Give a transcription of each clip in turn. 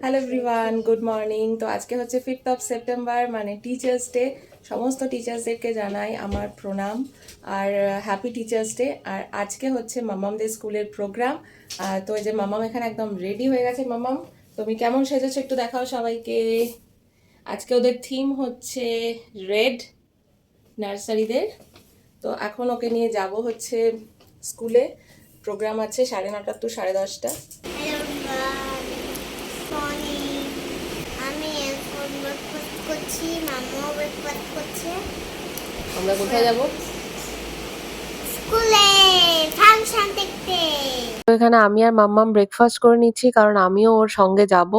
Hello everyone, good morning. তো আজকে হচ্ছে 5th সেপ্টেম্বর, মানে টিচার্স ডে। সমস্ত টিচার্সদেরকে জানাই আমার প্রণাম আর হ্যাপি টিচার্স ডে। আর আজকে হচ্ছে মামামদের স্কুলের প্রোগ্রাম। তো এই যে মামাম এখানে একদম রেডি হয়ে গেছে। মামাম, তুমি কেমন সেজেছো একটু দেখাও সবাইকে। আজকে ওদের থিম হচ্ছে রেড, নার্সারিদের। তো এখন ওকে নিয়ে যাব হচ্ছে স্কুলে। প্রোগ্রাম আছে 9:30 to 10:30। আমরা কোথায় যাব? স্কুলে ফাংশন দেখতে। তো এখানে আমি আর মাম্মাম ব্রেকফাস্ট করে নিচ্ছি, কারণ আমিও ওর সঙ্গে যাব।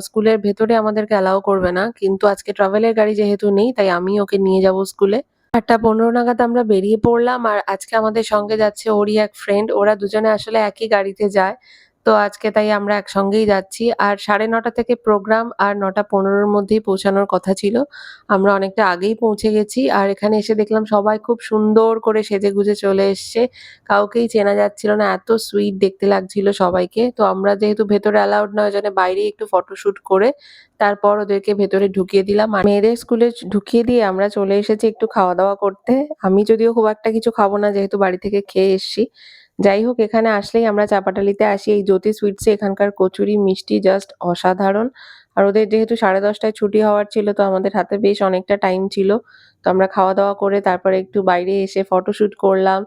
স্কুলের ভেতরে আমাদেরকে অ্যালাউ করবে না, কিন্তু আজকে ট্রাভেলের গাড়ি যেহেতু নেই, তাই আমি ওকে নিয়ে যাব স্কুলে। 8:15 নাগাদ আমরা বেরিয়ে পড়লাম। আর আজকে আমাদের সঙ্গে যাচ্ছে ওরই এক ফ্রেন্ড। ওরা দুজনে আসলে একই গাড়িতে যায়। তো আজকে তাই আমরা একসঙ্গেই যাচ্ছি। আর 9:30 থেকে প্রোগ্রাম, আর 9:15-র মধ্যেই পৌঁছানোর কথা ছিল। আমরা অনেকটা আগেই পৌঁছে গেছি। আর এখানে এসে দেখলাম সবাই খুব সুন্দর করে সেজেগুজে চলে এসছে। কাউকেই চেনা যাচ্ছিল না, এত সুইট দেখতে লাগছিল সবাইকে। তো আমরা যেহেতু ভেতরে অ্যালাউড নয়, ওই জন্য বাইরেই একটু ফটোশুট করে তারপর ওদেরকে ভেতরে ঢুকিয়ে দিলাম। আর মেয়েদের স্কুলে ঢুকিয়ে দিয়ে আমরা চলে এসেছি একটু খাওয়া দাওয়া করতে। আমি যদিও খুব একটা কিছু খাবো না, যেহেতু বাড়ি থেকে খেয়ে এসছি। যাই হোক, এখানে আসলেই আমরা চাপাটালিতে আসি। এই জ্যোতি সুইটসে এখানকার কচুরি মিষ্টি জাস্ট অসাধারণ। আর ওদের যেহেতু 10:30টায় ছুটি হওয়ার ছিল, তো আমাদের হাতে বেশ অনেকটা টাইম ছিল। তো আমরা খাওয়া দাওয়া করে তারপরে একটু বাইরে এসে ফটোশুট করলাম।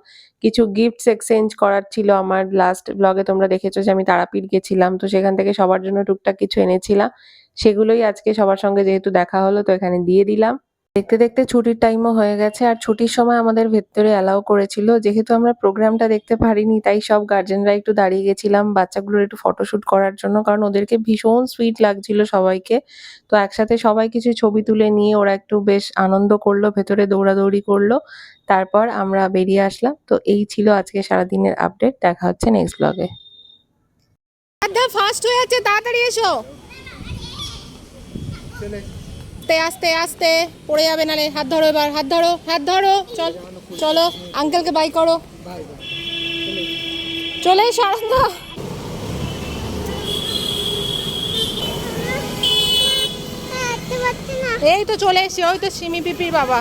কিছু গিফটস এক্সচেঞ্জ করার ছিল আমার। লাস্ট ব্লগে তোমরা দেখেছো যে আমি তারাপীঠ গেছিলাম, তো সেখান থেকে সবার জন্য টুকটাক কিছু এনেছিলাম। সেগুলোই আজকে সবার সঙ্গে যেহেতু দেখা হলো, তো এখানে দিয়ে দিলাম। দেখতে দেখতে ছুটির টাইমও হয়ে গেছে। আর ছুটির সময় আমাদের ভেতরে অ্যালাউ করেছিল। যেহেতু আমরা প্রোগ্রামটা দেখতে পারিনি, তাই সব গার্জেনরা একটু দাঁড়িয়ে গেছিলাম বাচ্চাগুলোর একটু ফটোশুট করার জন্য, কারণ ওদেরকে ভীষণ সুইট লাগছিল সবাইকে। তো একসাথে সবাই কিছু ছবি তুলে নিয়ে ওরা একটু বেশ আনন্দ করলো, ভেতরে দৌড়াদৌড়ি করলো। তারপর আমরা বেরিয়ে আসলাম। তো এই ছিল আজকে সারাদিনের আপডেট। দেখা হচ্ছে নেক্সট ব্লগে। ফাস্ট হয়ে যাচ্ছে, তাড়াতাড়ি এসো। আস্তে আস্তে পড়ে যাবে, নালে হাত ধরো। এবার হাত ধরো, হাত ধরো। চলো আঙ্কেলকে বাই করো। চলে এসো আনন্দা। এই তো চলে এসছি, ওই তো সিমি পিপির বাবা।